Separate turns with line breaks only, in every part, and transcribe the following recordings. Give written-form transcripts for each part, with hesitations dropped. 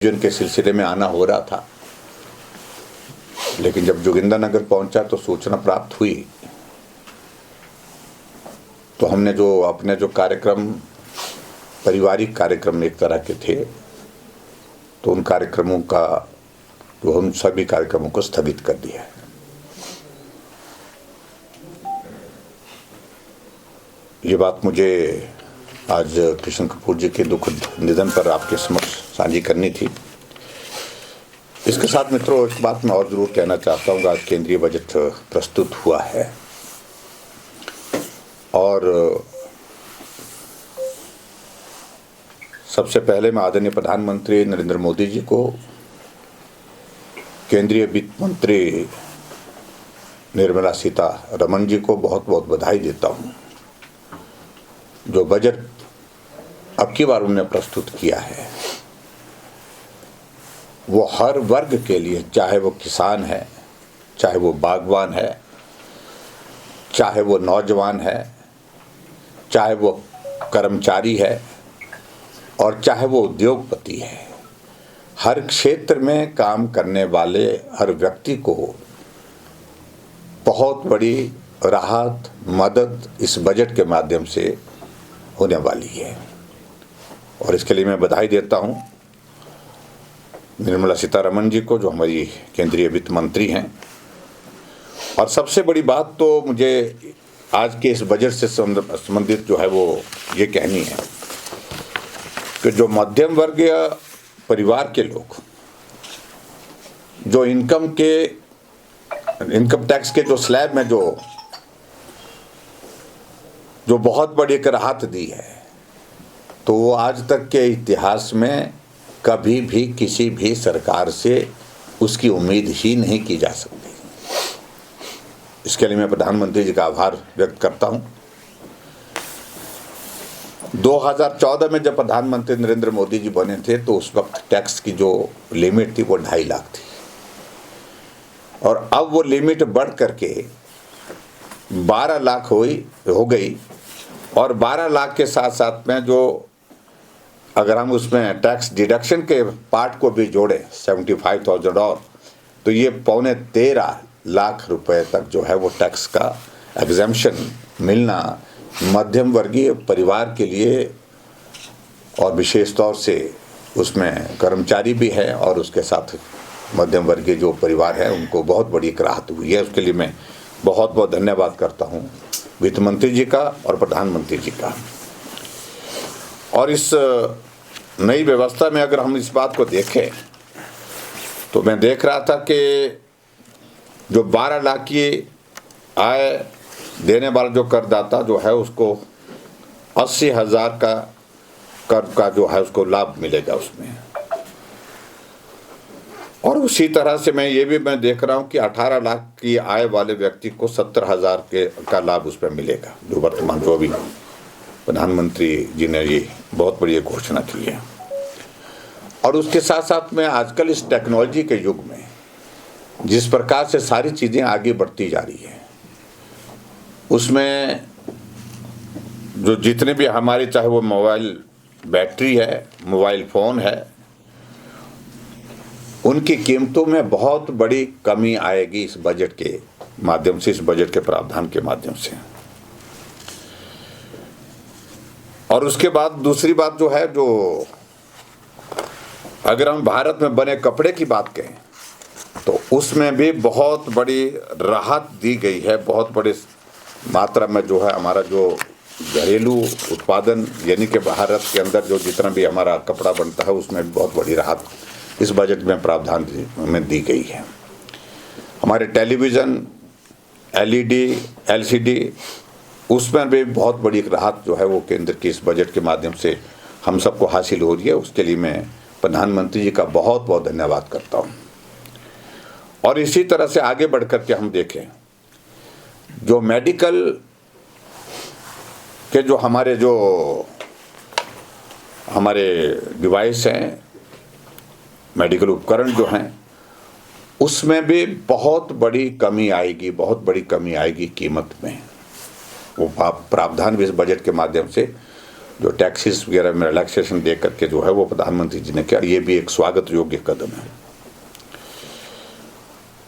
के सिलसिले में आना हो रहा था, लेकिन जब जोगिंदरनगर पहुंचा तो सूचना प्राप्त हुई तो हमने अपने कार्यक्रम, पारिवारिक कार्यक्रम एक तरह के थे, तो उन कार्यक्रमों का हम सभी कार्यक्रमों को स्थगित कर दिया है। ये बात मुझे आज किशन कपूर जी के दुखद निधन पर आपके समक्ष साझी करनी थी। इसके साथ मित्रों एक बात मैं और जरूर कहना चाहता हूँ। आज केंद्रीय बजट प्रस्तुत हुआ है और सबसे पहले मैं आदरणीय प्रधानमंत्री नरेंद्र मोदी जी को, केंद्रीय वित्त मंत्री निर्मला सीतारमण जी को बहुत बहुत बधाई देता हूँ। जो बजट अब की बार उन्होंने प्रस्तुत किया है वो हर वर्ग के लिए, चाहे वो किसान है, चाहे वो बागवान है, चाहे वो नौजवान है, चाहे वो कर्मचारी है और चाहे वो उद्योगपति है, हर क्षेत्र में काम करने वाले हर व्यक्ति को बहुत बड़ी राहत, मदद इस बजट के माध्यम से होने वाली है। और इसके लिए मैं बधाई देता हूं निर्मला सीतारमण जी को, जो हमारी केंद्रीय वित्त मंत्री हैं। और सबसे बड़ी बात तो मुझे आज के इस बजट से संबंधित जो है वो ये कहनी है कि जो मध्यम वर्गीय परिवार के लोग, जो इनकम टैक्स के जो स्लैब में जो बहुत बड़ी एक राहत दी है, तो वो आज तक के इतिहास में कभी भी किसी भी सरकार से उसकी उम्मीद ही नहीं की जा सकती। इसके लिए मैं प्रधानमंत्री जी का आभार व्यक्त करता हूं। 2014 में जब प्रधानमंत्री नरेंद्र मोदी जी बने थे तो उस वक्त टैक्स की जो लिमिट थी वो 2.5 लाख थी और अब वो लिमिट बढ़ करके 12 लाख हो गई। और 12 लाख के साथ साथ में जो अगर हम उसमें टैक्स डिडक्शन के पार्ट को भी जोड़ें 75,000 और, तो ये 13.25 लाख रुपए तक जो है वो टैक्स का एग्जेम्पशन मिलना मध्यम वर्गीय परिवार के लिए, और विशेष तौर से उसमें कर्मचारी भी है और उसके साथ मध्यम वर्गीय जो परिवार है उनको बहुत बड़ी राहत हुई है। उसके लिए मैं बहुत बहुत धन्यवाद करता हूँ वित्त मंत्री जी का और प्रधानमंत्री जी का। और इस नई व्यवस्था में अगर हम इस बात को देखें तो मैं देख रहा था कि जो 12 लाख की आय देने वाला जो करदाता जो है उसको 80,000 का कर का जो है उसको लाभ मिलेगा उसमें। और उसी तरह से मैं देख रहा हूं कि 18 लाख की आय वाले व्यक्ति को 70,000 का लाभ उसमें मिलेगा, जो वर्तमान जो अभी प्रधानमंत्री जी ने ये बहुत बड़ी घोषणा की है। और उसके साथ साथ में आजकल इस टेक्नोलॉजी के युग में जिस प्रकार से सारी चीज़ें आगे बढ़ती जा रही है, उसमें जो जितने भी हमारे, चाहे वो मोबाइल बैटरी है, मोबाइल फ़ोन है, उनकी कीमतों में बहुत बड़ी कमी आएगी इस बजट के माध्यम से, इस बजट के प्रावधान के माध्यम से। और उसके बाद दूसरी बात जो है, जो अगर हम भारत में बने कपड़े की बात कहें तो उसमें भी बहुत बड़ी राहत दी गई है। बहुत बड़ी मात्रा में जो है हमारा जो घरेलू उत्पादन, यानी कि भारत के अंदर जो जितना भी हमारा कपड़ा बनता है उसमें भी बहुत बड़ी राहत इस बजट में प्रावधान में दी गई है। हमारे टेलीविज़न, एलईडी, एलसीडी, उसमें भी बहुत बड़ी राहत जो है वो केंद्र की इस बजट के माध्यम से हम सबको हासिल हो रही है। उसके लिए मैं प्रधानमंत्री जी का बहुत बहुत धन्यवाद करता हूँ। और इसी तरह से आगे बढ़ कर के हम देखें, जो मेडिकल के जो हमारे डिवाइस हैं, मेडिकल उपकरण जो हैं, उसमें भी बहुत बड़ी कमी आएगी, बहुत बड़ी कमी आएगी कीमत में। वो प्रावधान भी इस बजट के माध्यम से जो टैक्सेस वगैरह में रिलैक्सेशन दे करके जो है वो प्रधानमंत्री जी ने किया, ये भी एक स्वागत योग्य कदम है।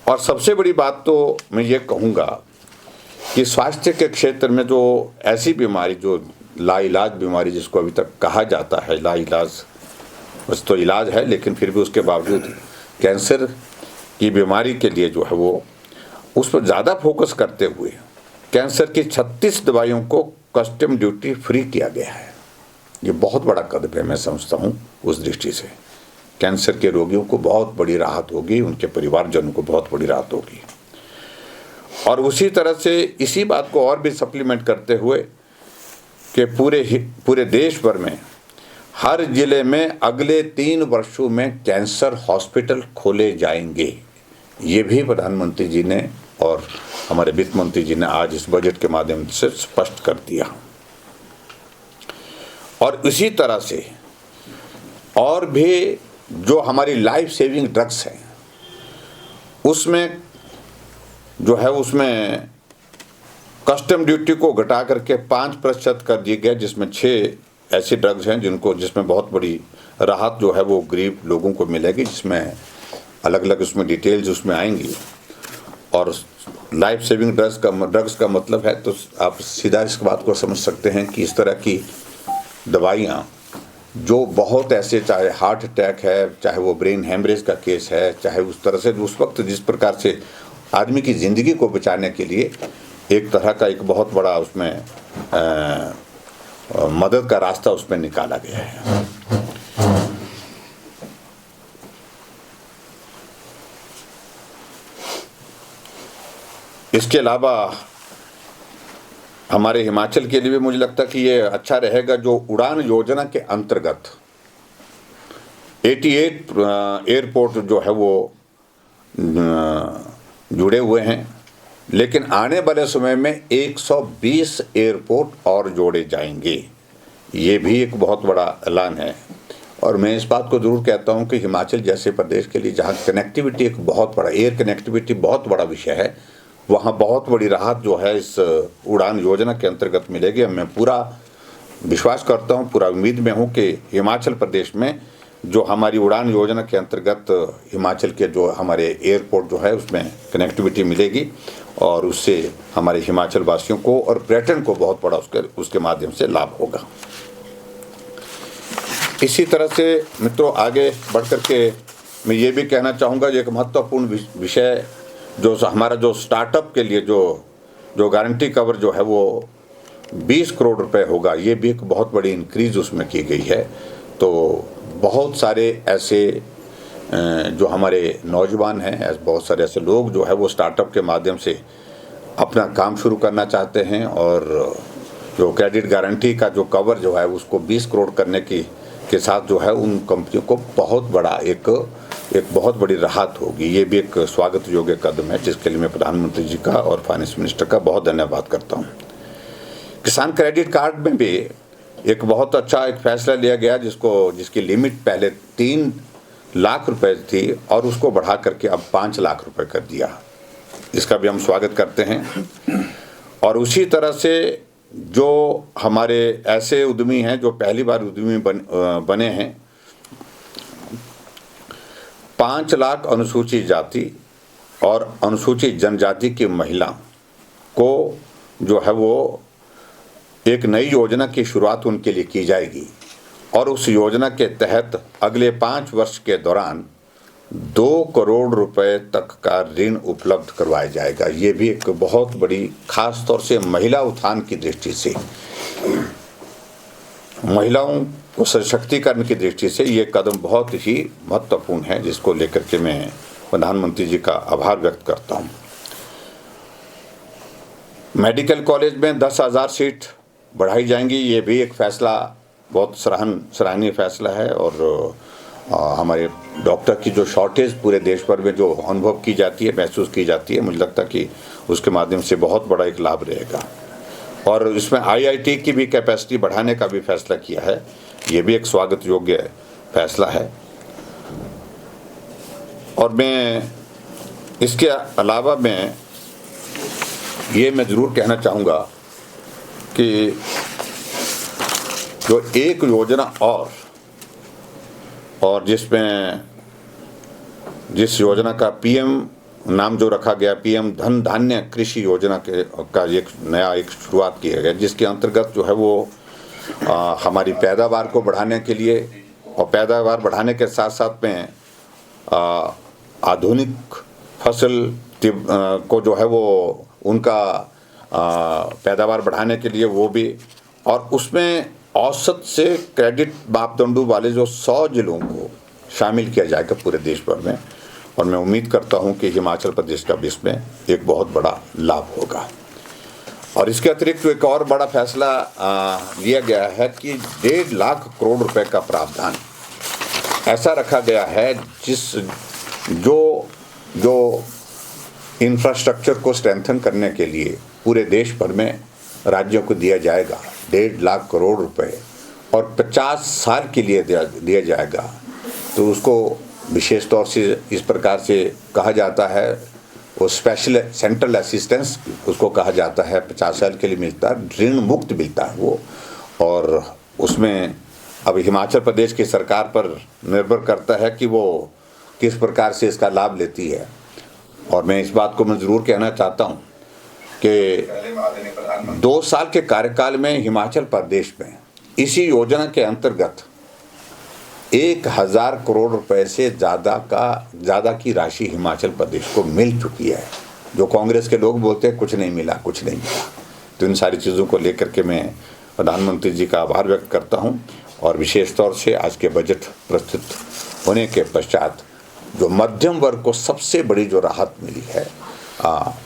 और सबसे बड़ी बात तो मैं ये कहूँगा कि स्वास्थ्य के क्षेत्र में जो ऐसी बीमारी, जो लाइलाज बीमारी जिसको अभी तक कहा जाता है, लाइलाज बस तो इलाज है लेकिन फिर भी उसके बावजूद कैंसर की बीमारी के लिए जो है वो उस पर ज़्यादा फोकस करते हुए कैंसर की 36 दवाइयों को कस्टम ड्यूटी फ्री किया गया है। ये बहुत बड़ा कदम है, मैं समझता हूँ उस दृष्टि से कैंसर के रोगियों को बहुत बड़ी राहत होगी, उनके परिवारजनों को बहुत बड़ी राहत होगी। और उसी तरह से इसी बात को और भी सप्लीमेंट करते हुए कि पूरे देश भर में हर जिले में अगले 3 वर्षों में कैंसर हॉस्पिटल खोले जाएंगे। ये भी प्रधानमंत्री जी ने और हमारे वित्त मंत्री जी ने आज इस बजट के माध्यम से स्पष्ट कर दिया। और इसी तरह से और भी जो हमारी लाइफ सेविंग ड्रग्स हैं उसमें जो है उसमें कस्टम ड्यूटी को घटा करके 5% कर दी गई, जिसमें 6 ऐसी ड्रग्स हैं जिसमें बहुत बड़ी राहत जो है वो गरीब लोगों को मिलेगी, जिसमें अलग अलग उसमें डिटेल्स उसमें आएंगी। और लाइफ सेविंग ड्रग्स का मतलब है तो आप सीधा इस बात को समझ सकते हैं कि इस तरह की दवाइयाँ जो बहुत ऐसे, चाहे हार्ट अटैक है, चाहे वो ब्रेन हेमरेज का केस है, चाहे उस तरह से उस वक्त जिस प्रकार से आदमी की ज़िंदगी को बचाने के लिए एक तरह का एक बहुत बड़ा उसमें मदद का रास्ता उसमें निकाला गया है। इसके अलावा हमारे हिमाचल के लिए भी मुझे लगता है कि ये अच्छा रहेगा, जो उड़ान योजना के अंतर्गत 88 एयरपोर्ट जो है वो जुड़े हुए हैं, लेकिन आने वाले समय में 120 एयरपोर्ट और जोड़े जाएंगे। ये भी एक बहुत बड़ा ऐलान है। और मैं इस बात को ज़रूर कहता हूँ कि हिमाचल जैसे प्रदेश के लिए जहाँ कनेक्टिविटी एक बहुत बड़ा, एयर कनेक्टिविटी बहुत बड़ा विषय है, वहाँ बहुत बड़ी राहत जो है इस उड़ान योजना के अंतर्गत मिलेगी। मैं पूरा विश्वास करता हूँ, पूरा उम्मीद में हूँ कि हिमाचल प्रदेश में जो हमारी उड़ान योजना के अंतर्गत हिमाचल के जो हमारे एयरपोर्ट जो है उसमें कनेक्टिविटी मिलेगी और उससे हमारे हिमाचल वासियों को और पर्यटन को बहुत बड़ा उसके माध्यम से लाभ होगा। इसी तरह से मित्रों आगे बढ़ कर के मैं ये भी कहना चाहूँगा, एक महत्वपूर्ण विषय जो हमारा जो स्टार्टअप के लिए जो गारंटी कवर जो है वो 20 करोड़ रुपए होगा, ये भी एक बहुत बड़ी इंक्रीज उसमें की गई है। तो बहुत सारे ऐसे जो हमारे नौजवान हैं, बहुत सारे ऐसे लोग जो है वो स्टार्टअप के माध्यम से अपना काम शुरू करना चाहते हैं और जो क्रेडिट गारंटी का जो कवर जो है उसको 20 करोड़ करने के साथ जो है उन कंपनियों को बहुत बड़ा एक बहुत बड़ी राहत होगी। ये भी एक स्वागत योग्य कदम है, जिसके लिए मैं प्रधानमंत्री जी का और फाइनेंस मिनिस्टर का बहुत धन्यवाद करता हूँ। किसान क्रेडिट कार्ड में भी एक बहुत अच्छा एक फैसला लिया गया, जिसकी लिमिट पहले 3 लाख रुपए थी और उसको बढ़ा करके अब 5 लाख रुपए कर दिया। इसका भी हम स्वागत करते हैं। और उसी तरह से जो हमारे ऐसे उद्यमी हैं जो पहली बार उद्यमी बने हैं, 5 लाख अनुसूचित जाति और अनुसूचित जनजाति की महिला को जो है वो एक नई योजना की शुरुआत उनके लिए की जाएगी और उस योजना के तहत अगले 5 वर्ष के दौरान 2 करोड़ रुपए तक का ऋण उपलब्ध करवाया जाएगा। ये भी एक बहुत बड़ी, खास तौर से महिला उत्थान की दृष्टि से, महिलाओं को सशक्तिकरण की दृष्टि से ये कदम बहुत ही महत्वपूर्ण है, जिसको लेकर के मैं प्रधानमंत्री जी का आभार व्यक्त करता हूँ। मेडिकल कॉलेज में 10,000 सीट बढ़ाई जाएंगी, ये भी एक फैसला, बहुत सराहनीय फैसला है। और हमारे डॉक्टर की जो शॉर्टेज पूरे देश भर में जो अनुभव की जाती है, महसूस की जाती है, मुझे लगता है कि उसके माध्यम से बहुत बड़ा एक लाभ रहेगा। और इसमें IIT की भी कैपेसिटी बढ़ाने का भी फैसला किया है, ये भी एक स्वागत योग्य फैसला है। और मैं इसके अलावा मैं ज़रूर कहना चाहूँगा कि जो एक योजना और जिस योजना का पीएम नाम जो रखा गया, पीएम धन धान्य कृषि योजना का एक नया शुरुआत किया गया, जिसके अंतर्गत जो है वो हमारी पैदावार को बढ़ाने के लिए और पैदावार बढ़ाने के साथ साथ में आधुनिक फसल को जो है वो उनका पैदावार बढ़ाने के लिए वो भी, और उसमें औसत से क्रेडिट मापदंडों वाले जो 100 जिलों को शामिल किया जाएगा पूरे देश भर में। और मैं उम्मीद करता हूं कि हिमाचल प्रदेश का भी इसमें एक बहुत बड़ा लाभ होगा। और इसके अतिरिक्त एक और बड़ा फैसला लिया गया है कि 1.5 लाख करोड़ रुपए का प्रावधान ऐसा रखा गया है जो इंफ्रास्ट्रक्चर को स्ट्रेंथन करने के लिए पूरे देश भर में राज्यों को दिया जाएगा 1.5 लाख करोड़ रुपए, और 50 साल के लिए दिया जाएगा। तो उसको विशेष तौर से इस प्रकार से कहा जाता है, वो स्पेशल सेंट्रल असिस्टेंस उसको कहा जाता है, 50 साल के लिए मिलता है, ऋण मुक्त मिलता है वो। और उसमें अब हिमाचल प्रदेश की सरकार पर निर्भर करता है कि वो किस प्रकार से इसका लाभ लेती है। और मैं इस बात को मैं ज़रूर कहना चाहता हूँ कि 2 साल के कार्यकाल में हिमाचल प्रदेश में इसी योजना के अंतर्गत 1000 करोड़ रुपए से ज़्यादा की राशि हिमाचल प्रदेश को मिल चुकी है। जो कांग्रेस के लोग बोलते हैं कुछ नहीं मिला। तो इन सारी चीज़ों को लेकर के मैं प्रधानमंत्री जी का आभार व्यक्त करता हूं। और विशेष तौर से आज के बजट प्रस्तुत होने के पश्चात जो मध्यम वर्ग को सबसे बड़ी जो राहत मिली है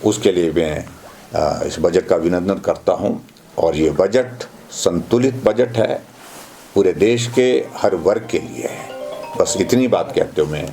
उसके लिए मैं इस बजट का अभिनंदन करता हूं। और ये बजट संतुलित बजट है, पूरे देश के हर वर्ग के लिए है। बस इतनी बात कहते हुए मैं